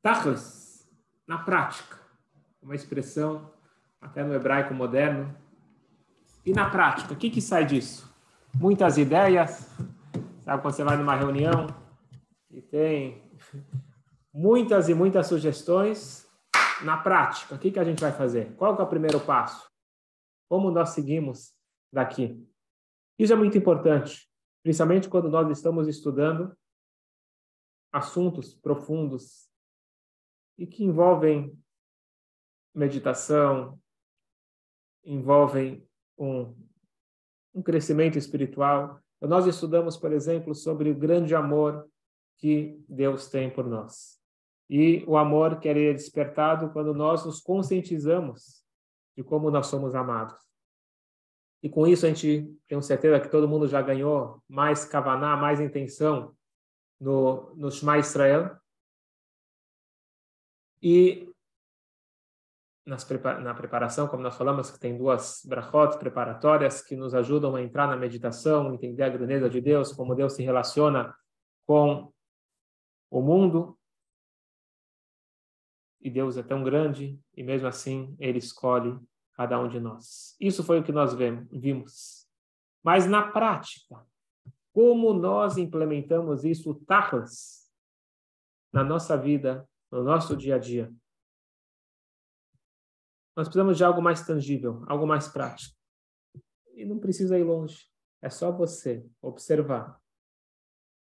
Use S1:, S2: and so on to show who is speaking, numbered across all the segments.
S1: Tachlis, na prática. Uma expressão até no hebraico moderno. E na prática, o que sai disso? Muitas ideias. Sabe quando você vai numa reunião e tem muitas e muitas sugestões? Na prática, o que a gente vai fazer? Qual que é o primeiro passo? Como nós seguimos daqui? Isso é muito importante, principalmente quando nós estamos estudando assuntos profundos e que envolvem meditação, envolvem um crescimento espiritual. Nós estudamos, por exemplo, sobre o grande amor que Deus tem por nós. E o amor que é despertado quando nós nos conscientizamos de como nós somos amados. E com isso a gente tem certeza que todo mundo já ganhou mais kavaná, mais intenção no Shema Israel. E na preparação, como nós falamos, que tem 2 brachot preparatórias que nos ajudam a entrar na meditação, entender a grandeza de Deus, como Deus se relaciona com o mundo. E Deus é tão grande, e mesmo assim Ele escolhe cada um de nós. Isso foi o que nós vimos. Mas na prática, como nós implementamos isso, tachlis, na nossa vida, no nosso dia a dia? Nós precisamos de algo mais tangível, algo mais prático. E não precisa ir longe. É só você observar.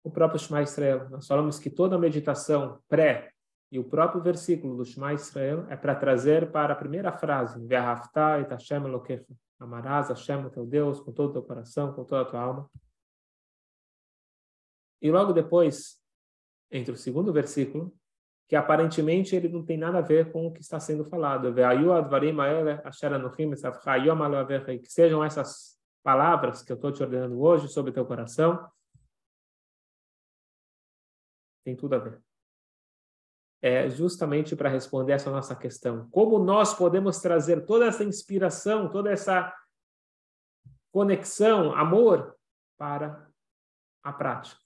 S1: O próprio Shema Israel. Nós falamos que toda a meditação pré e o próprio versículo do Shema Israel é para trazer para a primeira frase. Ve'ahavta et Hashem Elokecha. Amarás Hashem, o teu Deus, com todo o teu coração, com toda a tua alma. E logo depois, entre o segundo versículo, que aparentemente ele não tem nada a ver com o que está sendo falado. Que sejam essas palavras que eu estou te ordenando hoje sobre o teu coração. Tem tudo a ver. É justamente para responder essa nossa questão. Como nós podemos trazer toda essa inspiração, toda essa conexão, amor, para a prática?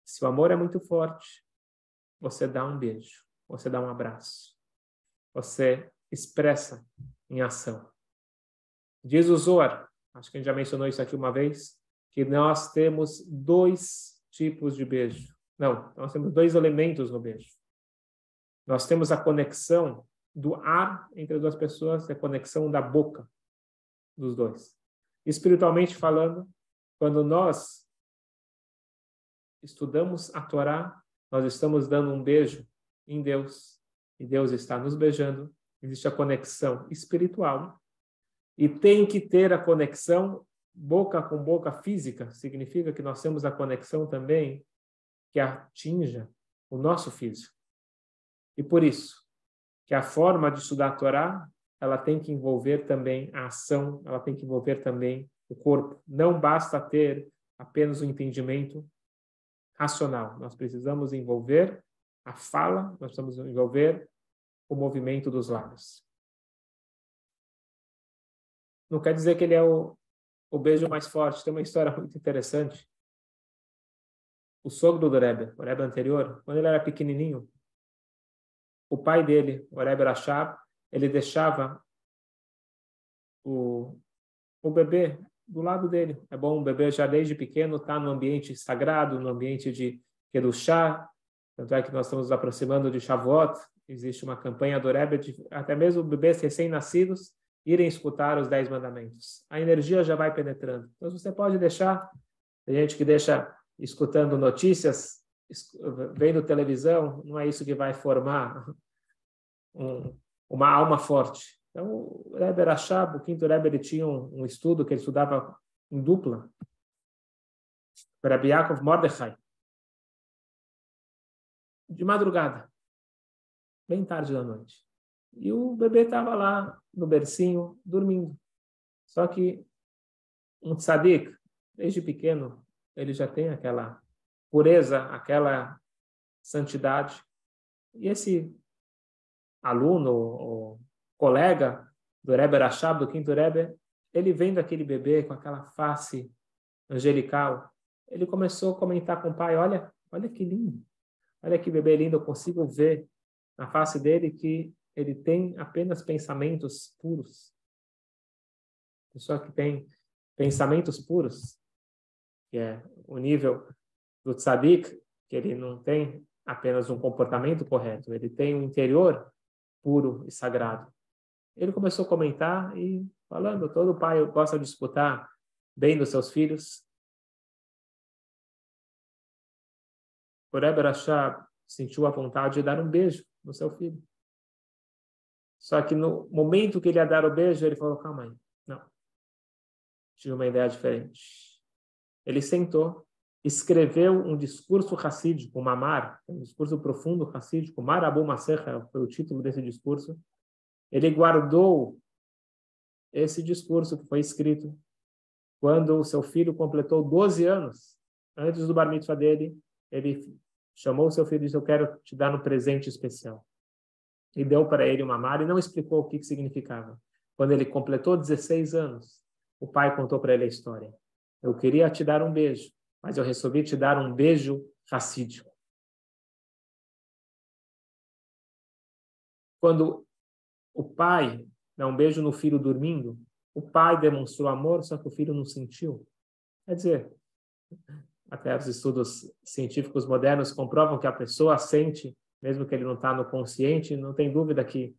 S1: Se o amor é muito forte, você dá um beijo, você dá um abraço, você expressa em ação. Diz o Zohar, acho que a gente já mencionou isso aqui uma vez, que nós temos 2 tipos de beijo. Não, nós temos 2 elementos no beijo. Nós temos a conexão do ar entre as 2 pessoas, a conexão da boca dos 2. Espiritualmente falando, quando nós estudamos a Torá, nós estamos dando um beijo em Deus, e Deus está nos beijando. Existe a conexão espiritual, e tem que ter a conexão boca com boca física, significa que nós temos a conexão também que atinja o nosso físico. E por isso, que a forma de estudar a Torá, ela tem que envolver também a ação, ela tem que envolver também o corpo. Não basta ter apenas o entendimento racional. Nós precisamos envolver a fala, nós precisamos envolver o movimento dos lábios. Não quer dizer que ele é o beijo mais forte. Tem uma história muito interessante. O sogro do Rebbe, o Rebbe anterior, quando ele era pequenininho, o pai dele, o Rebbe Rashab, ele deixava o bebê do lado dele. É bom o bebê já desde pequeno estar no ambiente sagrado, no ambiente de Kedushá. Tanto é que nós estamos nos aproximando de Shavuot. Existe uma campanha do Rebbe de até mesmo bebês recém-nascidos irem escutar os 10 mandamentos. A energia já vai penetrando. Então você pode deixar, tem gente que deixa escutando notícias, vendo televisão, não é isso que vai formar uma alma forte. Então, o Rebbe Rashab, o quinto Rebbe, ele tinha um estudo que ele estudava em dupla. Rabbi Yaakov Mordechai. De madrugada. Bem tarde da noite. E o bebê estava lá no bercinho, dormindo. Só que um tzadik, desde pequeno, ele já tem aquela pureza, aquela santidade. E esse aluno, ou colega do Rebbe Rashab, do quinto Rebbe, ele vendo aquele bebê com aquela face angelical, ele começou a comentar com o pai, olha Olha que lindo. Olha que bebê lindo. Eu consigo ver na face dele que ele tem apenas pensamentos puros. Pessoa que tem pensamentos puros, que é o nível do tzadik, que ele não tem apenas um comportamento correto, ele tem um interior puro e sagrado. Ele começou a comentar e falando, todo pai gosta de escutar bem dos seus filhos. O Rebbe Rashab sentiu a vontade de dar um beijo no seu filho. Só que no momento que ele ia dar o beijo, ele falou, calma aí, não. Tive uma ideia diferente. Ele sentou, escreveu um discurso racídico, um mamar, um discurso profundo racídico, Mar Abu Masecha foi o título desse discurso. Ele guardou esse discurso que foi escrito quando o seu filho completou 12 anos. Antes do bar mitzvah dele, ele chamou o seu filho e disse, eu quero te dar um presente especial. E deu para ele uma mamar e não explicou o que significava. Quando ele completou 16 anos, o pai contou para ele a história. Eu queria te dar um beijo, mas eu resolvi te dar um beijo racídico. Quando o pai dá um beijo no filho dormindo, o pai demonstrou amor, só que o filho não sentiu. Quer dizer, até os estudos científicos modernos comprovam que a pessoa sente, mesmo que ele não está no consciente, não tem dúvida que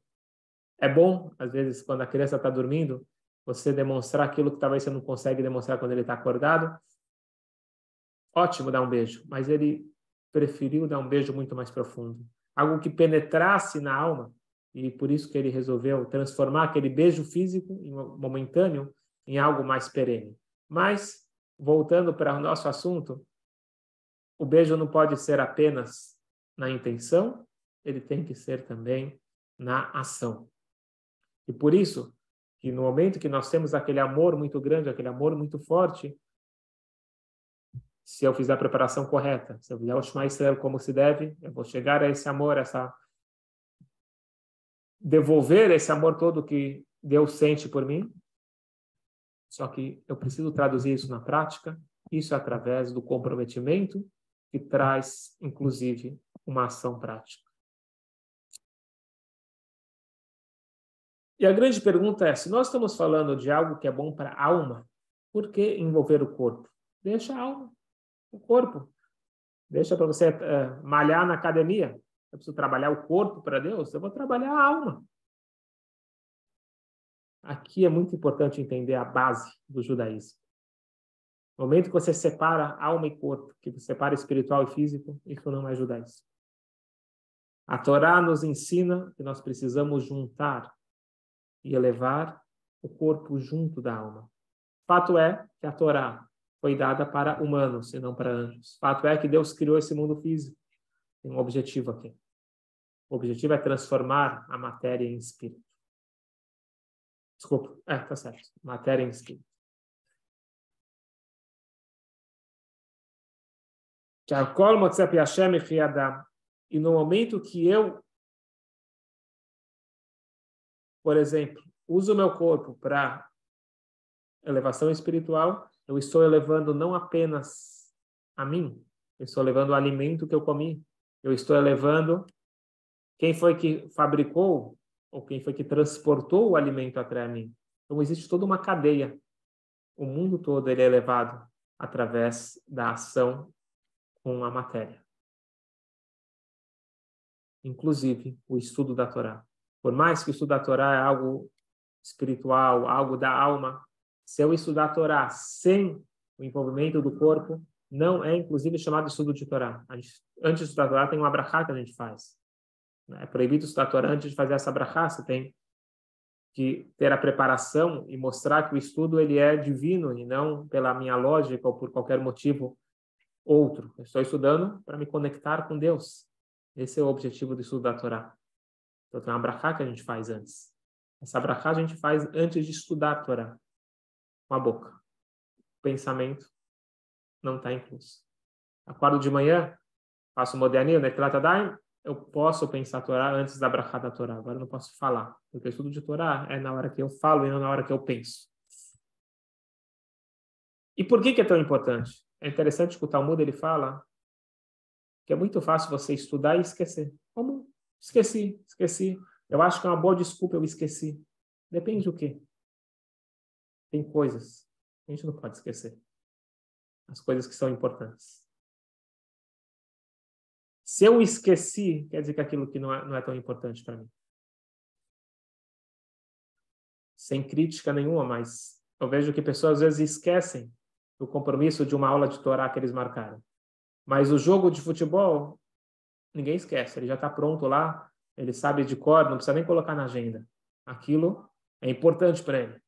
S1: é bom, às vezes, quando a criança está dormindo, você demonstrar aquilo que talvez você não consegue demonstrar quando ele está acordado. Ótimo dar um beijo, mas ele preferiu dar um beijo muito mais profundo. Algo que penetrasse na alma, e por isso que ele resolveu transformar aquele beijo físico, momentâneo, em algo mais perene. Mas, voltando para o nosso assunto, o beijo não pode ser apenas na intenção, ele tem que ser também na ação. E por isso, que no momento que nós temos aquele amor muito grande, aquele amor muito forte, se eu fizer a preparação correta, se eu fizer o Shema Israel como se deve, eu vou chegar a esse amor, devolver esse amor todo que Deus sente por mim. Só que eu preciso traduzir isso na prática, isso através do comprometimento, que traz, inclusive, uma ação prática. E a grande pergunta é, se nós estamos falando de algo que é bom para a alma, por que envolver o corpo? Deixa a alma, o corpo. Deixa para você malhar na academia. Eu preciso trabalhar o corpo para Deus, eu vou trabalhar a alma. Aqui é muito importante entender a base do judaísmo. No momento que você separa alma e corpo, que você separa espiritual e físico, isso não é judaísmo. A Torá nos ensina que nós precisamos juntar e elevar o corpo junto da alma. Fato é que a Torá foi dada para humanos e não para anjos. Fato é que Deus criou esse mundo físico. Tem um objetivo aqui. O objetivo é transformar a matéria em espírito. Desculpa, tá certo. Matéria em espírito. E no momento que eu, por exemplo, uso o meu corpo para elevação espiritual, eu estou elevando não apenas a mim, eu estou elevando o alimento que eu comi, eu estou elevando quem foi que fabricou ou quem foi que transportou o alimento até a mim. Então existe toda uma cadeia. O mundo todo ele é elevado através da ação com a matéria. Inclusive o estudo da Torá. Por mais que o estudo da Torá é algo espiritual, algo da alma, se eu estudar a Torá sem o envolvimento do corpo, não é inclusive chamado de estudo de Torá. Antes de estudar a Torá tem uma brachá que a gente faz. É proibido estudar a Torá antes de fazer essa brachá. Você tem que ter a preparação e mostrar que o estudo ele é divino e não pela minha lógica ou por qualquer motivo outro. Eu estou estudando para me conectar com Deus. Esse é o objetivo do estudo da Torá. Então tem uma brachá que a gente faz antes. Essa brachá a gente faz antes de estudar a Torá. Com a boca. O pensamento não está incluso. Acordo de manhã, faço o moderninho, Netilat Yadayim, eu posso pensar a Torá antes da brachá da Torá. Agora eu não posso falar. Porque o estudo de Torá é na hora que eu falo e não na hora que eu penso. E por que é tão importante? É interessante que o Talmud ele fala que é muito fácil você estudar e esquecer. Como? Esqueci. Eu acho que é uma boa desculpa, eu esqueci. Depende do quê? Tem coisas que a gente não pode esquecer. As coisas que são importantes. Se eu esqueci, quer dizer que aquilo que não é tão importante para mim. Sem crítica nenhuma, mas eu vejo que pessoas às vezes esquecem do compromisso de uma aula de Torá que eles marcaram. Mas o jogo de futebol, ninguém esquece. Ele já está pronto lá, ele sabe de cor, não precisa nem colocar na agenda. Aquilo é importante para ele.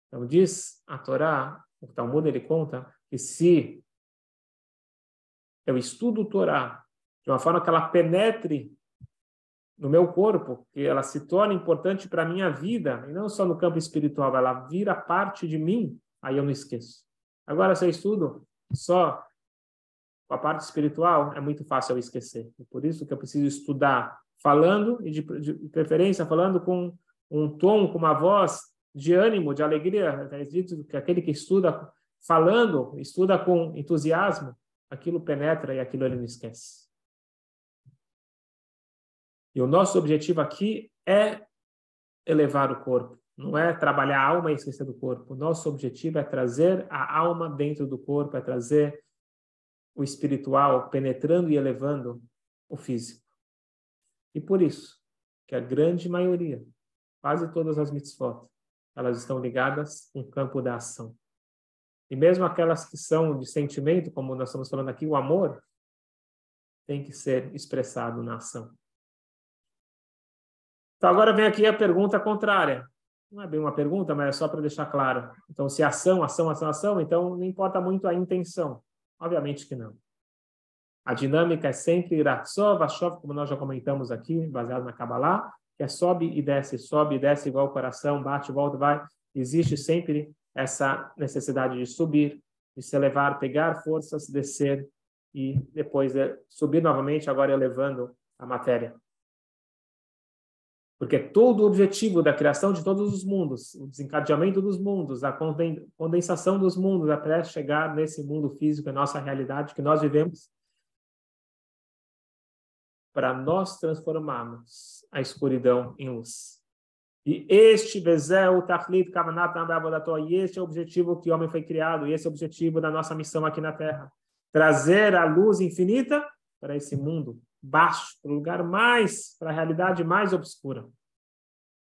S1: Então diz a Torá, o Talmud ele conta, que se eu estudo Torá de uma forma que ela penetre no meu corpo, que ela se torne importante para a minha vida, e não só no campo espiritual, ela vira parte de mim, aí eu não esqueço. Agora, se eu estudo só a parte espiritual, é muito fácil eu esquecer. É por isso que eu preciso estudar falando, e de preferência falando com um tom, com uma voz de ânimo, de alegria. É dito que aquele que estuda falando, estuda com entusiasmo, aquilo penetra e aquilo ele não esquece. E o nosso objetivo aqui é elevar o corpo. Não é trabalhar a alma e esquecer do corpo. O nosso objetivo é trazer a alma dentro do corpo, é trazer o espiritual penetrando e elevando o físico. E por isso que a grande maioria, quase todas as mitzvot, elas estão ligadas com o campo da ação. E mesmo aquelas que são de sentimento, como nós estamos falando aqui, o amor, tem que ser expressado na ação. Então, agora vem aqui a pergunta contrária. Não é bem uma pergunta, mas é só para deixar claro. Então, se ação, então não importa muito a intenção. Obviamente que não. A dinâmica é sempre Ratzov, Vashov, como nós já comentamos aqui, baseado na Kabbalah, que é sobe e desce igual o coração, bate, volta, vai. Existe sempre essa necessidade de subir, de se elevar, pegar forças, descer e depois subir novamente, agora elevando a matéria. Porque todo o objetivo da criação de todos os mundos, o desencadeamento dos mundos, a condensação dos mundos, até chegar nesse mundo físico, a nossa realidade que nós vivemos, para nós transformarmos a escuridão em luz. E este Bezel, Tachlit, Kavanat, Nambabodató, e este é o objetivo que o homem foi criado, e esse é o objetivo da nossa missão aqui na Terra. Trazer a luz infinita para esse mundo baixo, para o lugar mais, para a realidade mais obscura.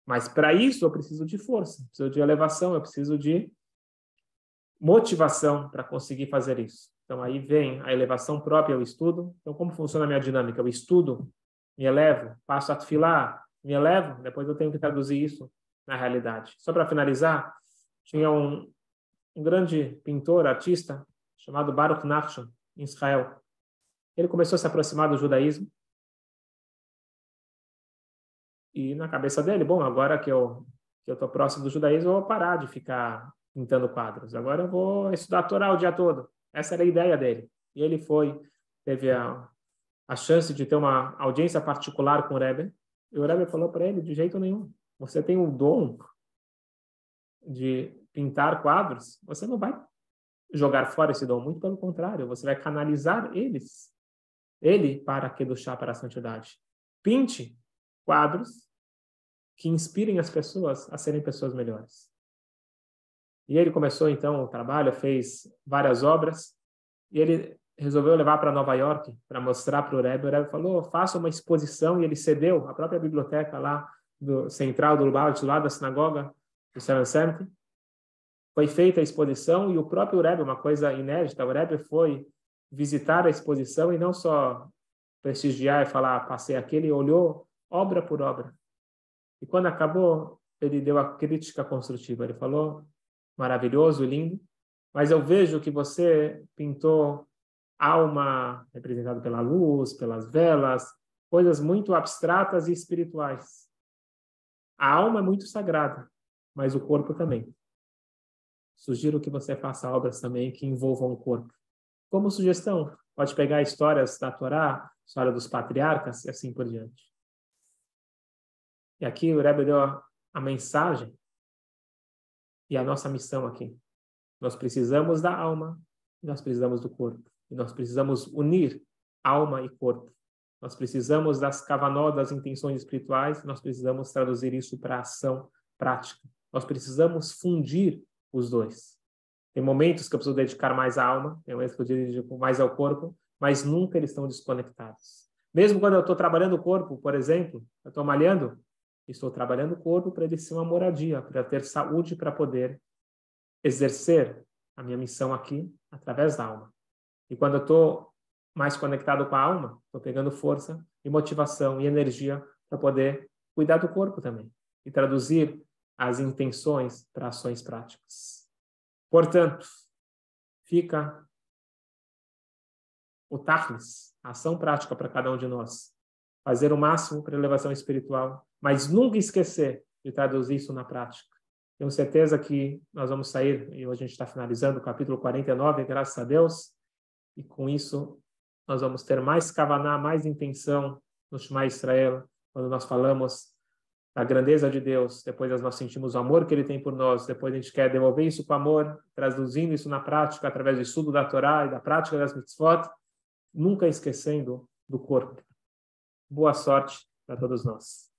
S1: Mas para isso eu preciso de força, eu preciso de elevação, eu preciso de motivação para conseguir fazer isso. Então aí vem a elevação própria, o estudo. Então como funciona a minha dinâmica? Eu estudo, me elevo, passo a tefilá, me elevo, depois eu tenho que traduzir isso na realidade. Só para finalizar, tinha um grande pintor, artista, chamado Baruch Nachshon, em Israel. Ele começou a se aproximar do judaísmo. E na cabeça dele, bom, agora que eu estou próximo do judaísmo, eu vou parar de ficar pintando quadros. Agora eu vou estudar a Torá o dia todo. Essa era a ideia dele. E ele teve a chance de ter uma audiência particular com o Rebbe. E o Rebbe falou para ele, de jeito nenhum. Você tem um dom de pintar quadros, você não vai jogar fora esse dom. Muito pelo contrário, você vai canalizar ele para Kedushá, para a santidade. Pinte quadros que inspirem as pessoas a serem pessoas melhores. E ele começou, então, o trabalho, fez várias obras, e ele resolveu levar para Nova York para mostrar para o Rebbe. O Rebbe falou, faça uma exposição, e ele cedeu a própria biblioteca lá, central do Lubavitch, lá da sinagoga do Seven Seventy. Foi feita a exposição, e o próprio Rebbe, uma coisa inédita, o Rebbe foi visitar a exposição e não só prestigiar e falar, passei aqui, ele olhou obra por obra. E quando acabou, ele deu a crítica construtiva. Ele falou, maravilhoso, lindo, mas eu vejo que você pintou alma representada pela luz, pelas velas, coisas muito abstratas e espirituais. A alma é muito sagrada, mas o corpo também. Sugiro que você faça obras também que envolvam o corpo. Como sugestão, pode pegar histórias da Torá, história dos patriarcas e assim por diante. E aqui o Rebbe deu a mensagem e a nossa missão aqui. Nós precisamos da alma, nós precisamos do corpo. E nós precisamos unir alma e corpo. Nós precisamos das kavanot, das intenções espirituais, nós precisamos traduzir isso para ação prática. Nós precisamos fundir os dois. Tem momentos que eu preciso dedicar mais à alma, tem momentos que eu dedico mais ao corpo, mas nunca eles estão desconectados. Mesmo quando eu estou trabalhando o corpo, por exemplo, eu estou malhando, estou trabalhando o corpo para ele ser uma moradia, para ter saúde, para poder exercer a minha missão aqui através da alma. E quando eu estou mais conectado com a alma, estou pegando força e motivação e energia para poder cuidar do corpo também e traduzir as intenções para ações práticas. Portanto, fica o tachlis, a ação prática para cada um de nós. Fazer o máximo para a elevação espiritual, mas nunca esquecer de traduzir isso na prática. Tenho certeza que nós vamos sair, e hoje a gente está finalizando o capítulo 49, graças a Deus, e com isso nós vamos ter mais kavaná, mais intenção no Shema Israel, quando nós falamos da grandeza de Deus, depois nós sentimos o amor que Ele tem por nós, depois a gente quer devolver isso com amor, traduzindo isso na prática, através do estudo da Torá e da prática das mitzvot, nunca esquecendo do corpo. Boa sorte para todos nós.